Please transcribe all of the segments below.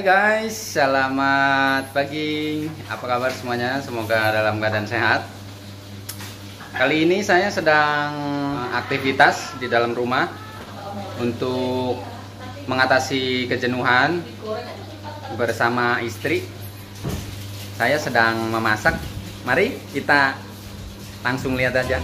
Hai guys, selamat pagi. Apa kabar semuanya? Semoga dalam keadaan sehat. Kali ini saya sedang aktivitas di dalam rumah untuk mengatasi kejenuhan bersama istri. Saya sedang memasak. Mari kita langsung lihat aja.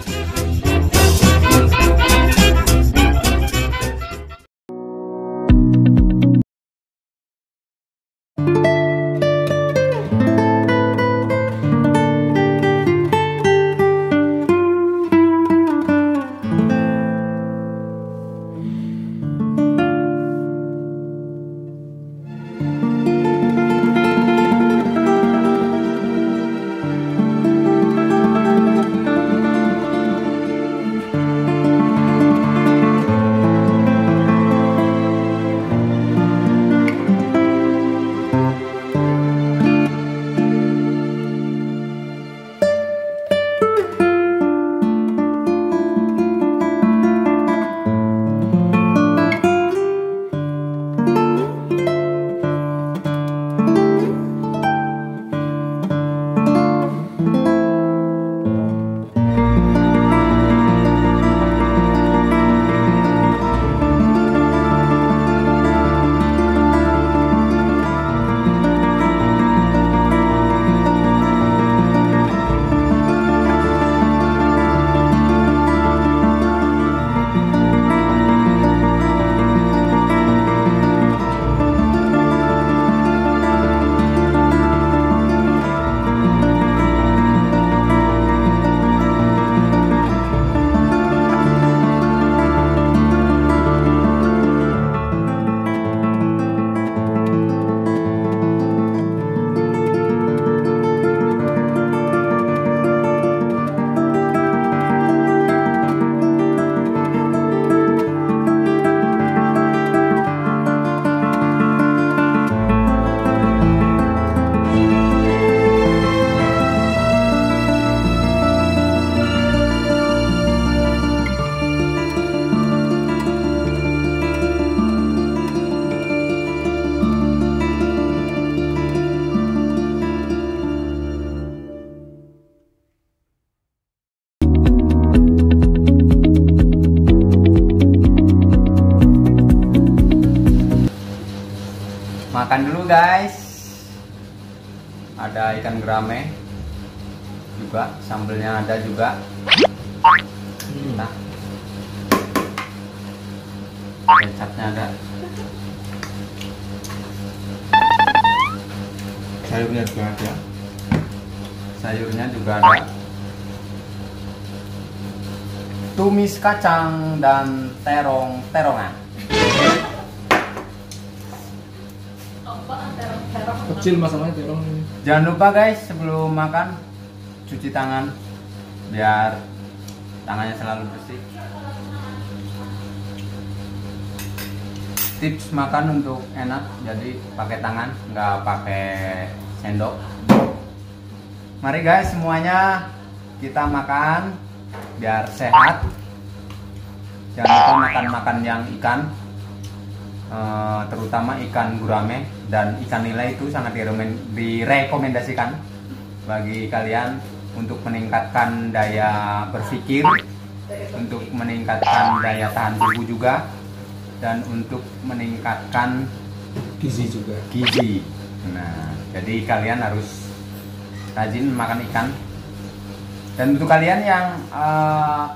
Makan dulu guys. Ada ikan gerame juga, sambelnya ada juga. Nah, kecapnya ada. Sayurnya juga ada. Sayurnya juga ada. Tumis kacang dan terong-terongan. Kecil masalahnya terong ini. Jangan lupa guys, sebelum makan cuci tangan biar tangannya selalu bersih. Tips makan untuk enak, jadi pakai tangan, nggak pakai sendok. Mari guys semuanya, kita makan biar sehat. Jangan lupa makan yang ikan, terutama ikan gurame dan ikan nila. Itu sangat direkomendasikan bagi kalian untuk meningkatkan daya berpikir, untuk meningkatkan daya tahan tubuh juga, dan untuk meningkatkan Gizi juga. gizi. Nah, jadi kalian harus rajin makan ikan. Dan untuk kalian yang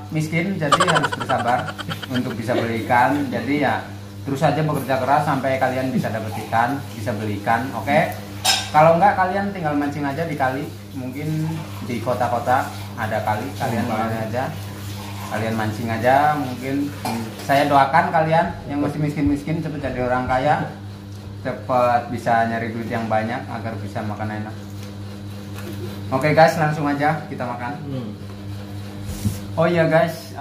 miskin, jadi harus bersabar untuk bisa beli ikan. Jadi ya terus saja bekerja keras sampai kalian bisa dapat ikan, bisa beli ikan, oke? Kalau enggak, kalian tinggal mancing aja di kali. Mungkin di kota-kota ada kali, kalian mancing aja. Kalian mancing aja, mungkin saya doakan kalian yang masih miskin-miskin cepat jadi orang kaya, cepat bisa nyari duit yang banyak agar bisa makan enak. Oke guys, langsung aja kita makan. Oh iya guys,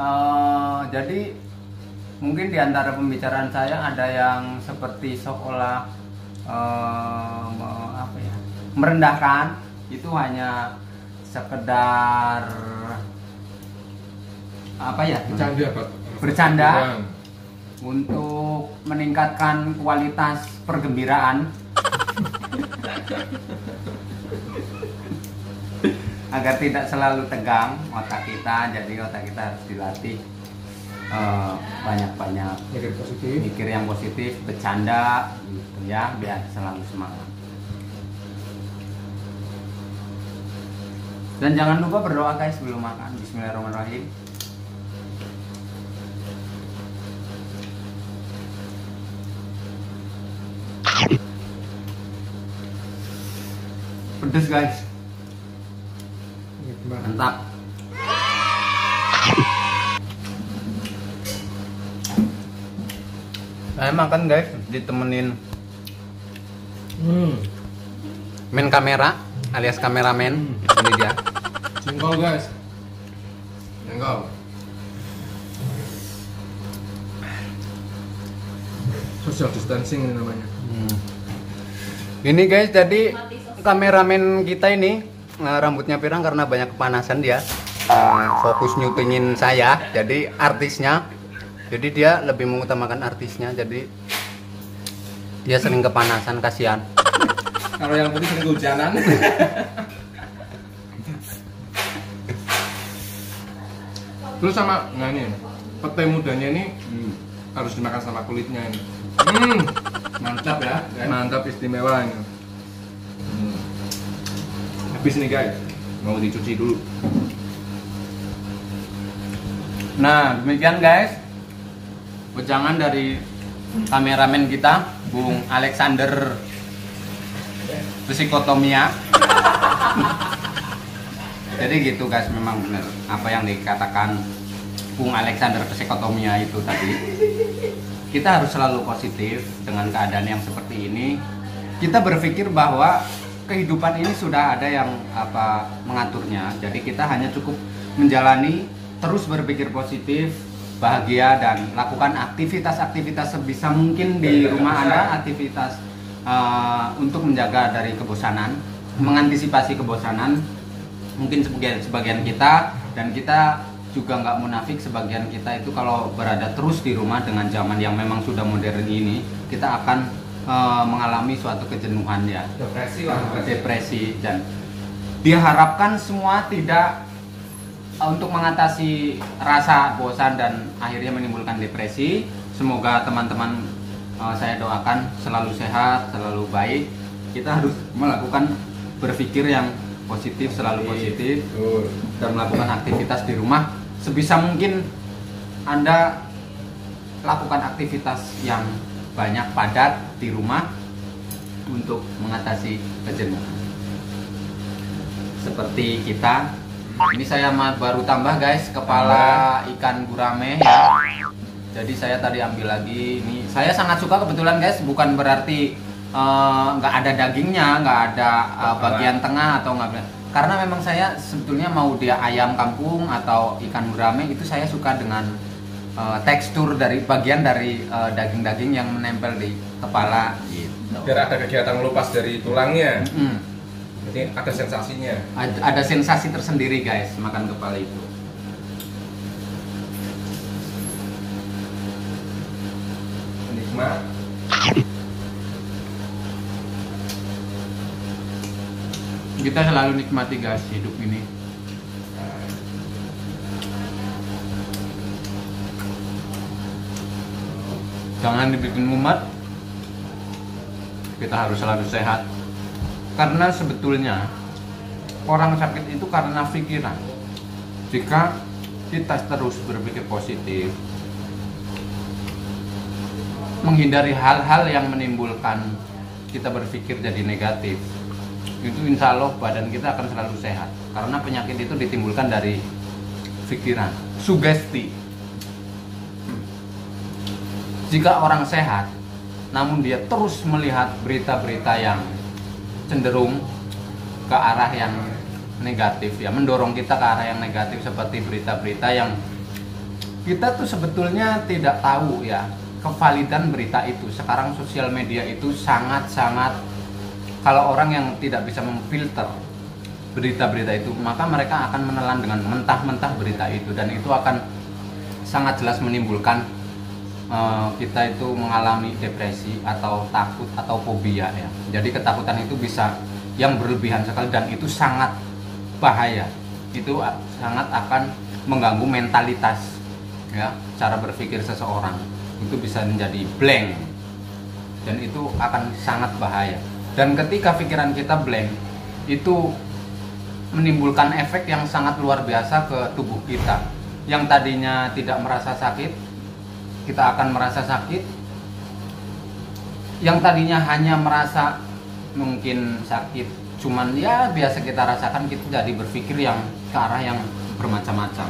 jadi mungkin di antara pembicaraan saya ada yang seperti seolah merendahkan. Itu hanya sekedar bercanda untuk meningkatkan kualitas pergembiraan Agar tidak selalu tegang otak kita, jadi otak kita harus dilatih banyak-banyak Mikir positif. mikir yang positif, bercanda gitu ya, biar selalu semangat. Dan jangan lupa berdoa guys sebelum makan. Bismillahirrahmanirrahim. Pedes guys, Gimana? mantap. Saya makan guys, ditemenin main kamera alias kameramen. Ini dia. Jengkol guys. Jengkol. Social distancing ini namanya. Ini guys, jadi kameramen kita ini rambutnya pirang karena banyak kepanasan dia. Fokus nyutingin saya, jadi artisnya. Jadi dia lebih mengutamakan artisnya, jadi dia sering kepanasan, kasihan. Kalau yang putih sering kehujanan. Terus sama, nah ini petai mudanya ini harus dimakan sama kulitnya ini. Mantap ya. Mantap, istimewa ini. Habis nih guys, mau dicuci dulu. Nah, demikian guys wejangan dari kameramen kita, Bung Alexander Psikotomia. Jadi gitu guys, memang benar apa yang dikatakan Bung Alexander Psikotomia itu tadi. Kita harus selalu positif dengan keadaan yang seperti ini. Kita berpikir bahwa kehidupan ini sudah ada yang mengaturnya. Jadi kita hanya cukup menjalani, terus berpikir positif, bahagia, dan lakukan aktivitas-aktivitas sebisa mungkin di rumah Anda, aktivitas untuk menjaga dari kebosanan, mengantisipasi kebosanan. Mungkin sebagian kita, dan kita juga nggak munafik, sebagian kita itu kalau berada terus di rumah dengan zaman yang memang sudah modern ini, kita akan mengalami suatu kejenuhan ya, depresi, dan diharapkan semua tidak untuk mengatasi rasa bosan dan akhirnya menimbulkan depresi. Semoga teman-teman saya doakan selalu sehat, selalu baik. Kita harus melakukan berpikir yang positif, selalu positif, dan melakukan aktivitas di rumah. Sebisa mungkin Anda lakukan aktivitas yang banyak, padat di rumah untuk mengatasi kejenuhan. Seperti kita, ini saya baru tambah guys kepala ikan gurame ya. Jadi saya tadi ambil lagi. Ini saya sangat suka kebetulan guys, bukan berarti nggak ada dagingnya, nggak ada bagian tengah atau nggak. Karena memang saya sebetulnya mau dia ayam kampung atau ikan gurame itu saya suka dengan tekstur dari bagian dari daging-daging yang menempel di kepala gitu. Biar ada kegiatan melupas dari tulangnya. Jadi ada sensasinya. Ada sensasi tersendiri guys makan kepala itu. Nikmat. Kita selalu nikmati guys hidup ini. Jangan dibikin mumet. Kita harus selalu sehat. Karena sebetulnya orang sakit itu karena pikiran. Jika kita terus berpikir positif, menghindari hal-hal yang menimbulkan kita berpikir jadi negatif, itu insya Allah badan kita akan selalu sehat. Karena penyakit itu ditimbulkan dari pikiran, sugesti. Jika orang sehat, namun dia terus melihat berita-berita yang cenderung ke arah yang negatif ya, mendorong kita ke arah yang negatif, seperti berita-berita yang kita tuh sebetulnya tidak tahu ya kevalidan berita itu. Sekarang sosial media itu sangat-sangat, kalau orang yang tidak bisa memfilter berita-berita itu, maka mereka akan menelan dengan mentah-mentah berita itu, dan itu akan sangat jelas menimbulkan kita itu mengalami depresi atau takut atau fobia ya. Jadi ketakutan itu bisa yang berlebihan sekali dan itu sangat bahaya. Itu sangat akan mengganggu mentalitas ya, cara berpikir seseorang. Itu bisa menjadi blank dan itu akan sangat bahaya. Dan ketika pikiran kita blank, itu menimbulkan efek yang sangat luar biasa ke tubuh kita. Yang tadinya tidak merasa sakit, kita akan merasa sakit. Yang tadinya hanya merasa mungkin sakit, cuman ya biasa kita rasakan, kita jadi berpikir yang ke arah yang bermacam-macam.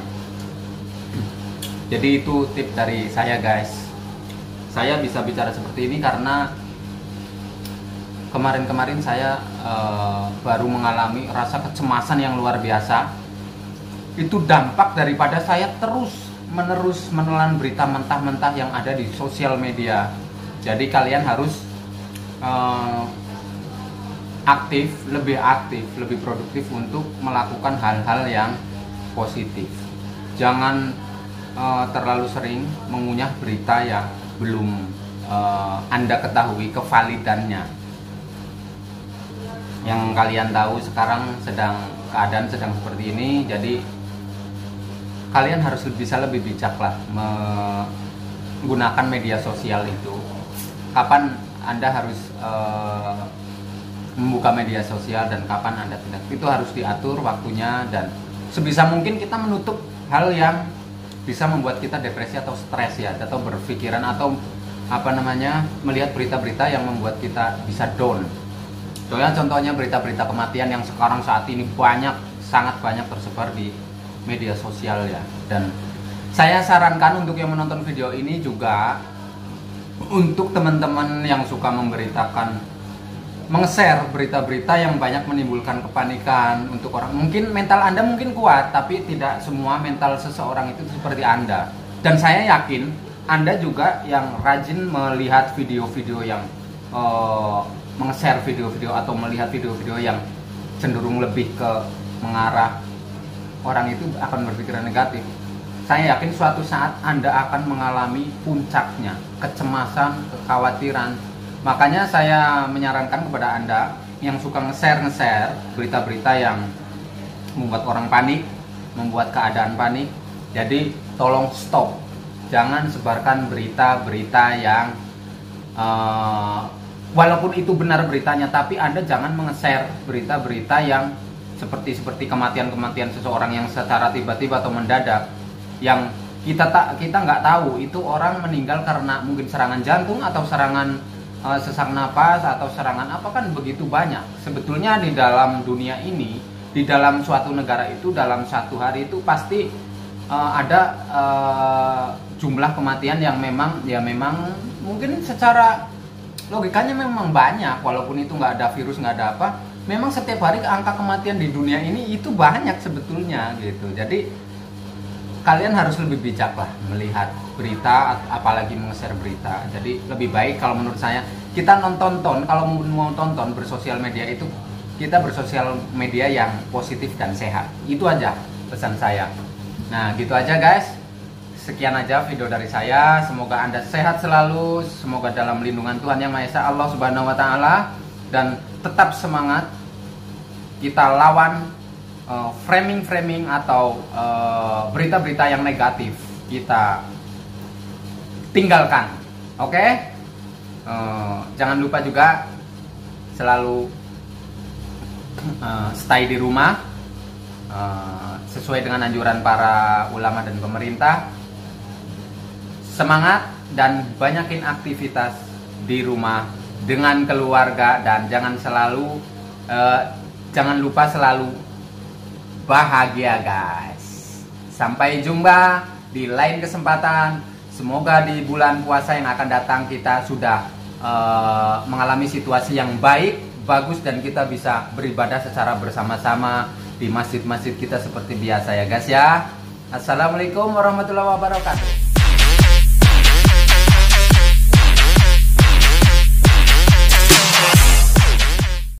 Jadi itu tip dari saya guys. Saya bisa bicara seperti ini karena kemarin-kemarin saya baru mengalami rasa kecemasan yang luar biasa. Itu dampak daripada saya terus-menerus menelan berita mentah-mentah yang ada di sosial media. Jadi kalian harus lebih aktif, lebih produktif untuk melakukan hal-hal yang positif. Jangan terlalu sering mengunyah berita yang belum Anda ketahui kevalidannya. Yang kalian tahu sekarang keadaan sedang seperti ini, jadi kalian harus bisa lebih bijak lah menggunakan media sosial itu. Kapan Anda harus membuka media sosial dan kapan Anda tidak, itu harus diatur waktunya, dan sebisa mungkin kita menutup hal yang bisa membuat kita depresi atau stres ya, atau berpikiran atau melihat berita-berita yang membuat kita bisa down. Contohnya berita-berita kematian yang sekarang saat ini sangat banyak tersebar di media sosial ya. Dan saya sarankan untuk yang menonton video ini juga, untuk teman-teman yang suka meng-share berita-berita yang banyak menimbulkan kepanikan untuk orang. Mungkin mental Anda mungkin kuat, tapi tidak semua mental seseorang itu seperti Anda. Dan saya yakin Anda juga yang rajin melihat video-video yang meng-share video-video atau melihat video-video yang cenderung lebih ke mengarah orang itu akan berpikiran negatif. Saya yakin suatu saat Anda akan mengalami puncaknya, kecemasan, kekhawatiran. Makanya saya menyarankan kepada Anda yang suka nge-share berita-berita yang membuat orang panik, membuat keadaan panik. Jadi tolong stop. Jangan sebarkan berita-berita yang walaupun itu benar beritanya, tapi Anda jangan nge-share berita-berita yang seperti kematian-kematian seseorang yang secara tiba-tiba atau mendadak, yang kita nggak tahu itu orang meninggal karena mungkin serangan jantung atau serangan sesak napas atau serangan apa, kan begitu banyak. Sebetulnya di dalam dunia ini, di dalam suatu negara itu, dalam satu hari itu pasti ada jumlah kematian yang memang mungkin secara logikanya memang banyak, walaupun itu nggak ada virus, nggak ada apa, memang setiap hari angka kematian di dunia ini itu banyak sebetulnya gitu. Jadi kalian harus lebih bijak lah melihat berita, apalagi meng-share berita. Jadi lebih baik kalau menurut saya kita kalau mau tonton bersosial media itu, kita bersosial media yang positif dan sehat. Itu aja pesan saya. Nah gitu aja guys. Sekian aja video dari saya. Semoga Anda sehat selalu, semoga dalam lindungan Tuhan Yang Maha Esa, Allah Subhanahu wa Ta'ala, dan tetap semangat. Kita lawan framing atau berita-berita yang negatif, kita tinggalkan. Oke? Jangan lupa juga selalu stay di rumah sesuai dengan anjuran para ulama dan pemerintah. Semangat dan banyakin aktivitas di rumah dengan keluarga, dan jangan lupa selalu bahagia guys. Sampai jumpa di lain kesempatan. Semoga di bulan puasa yang akan datang kita sudah mengalami situasi yang bagus, dan kita bisa beribadah secara bersama-sama di masjid-masjid kita seperti biasa ya guys ya. Assalamualaikum warahmatullahi wabarakatuh.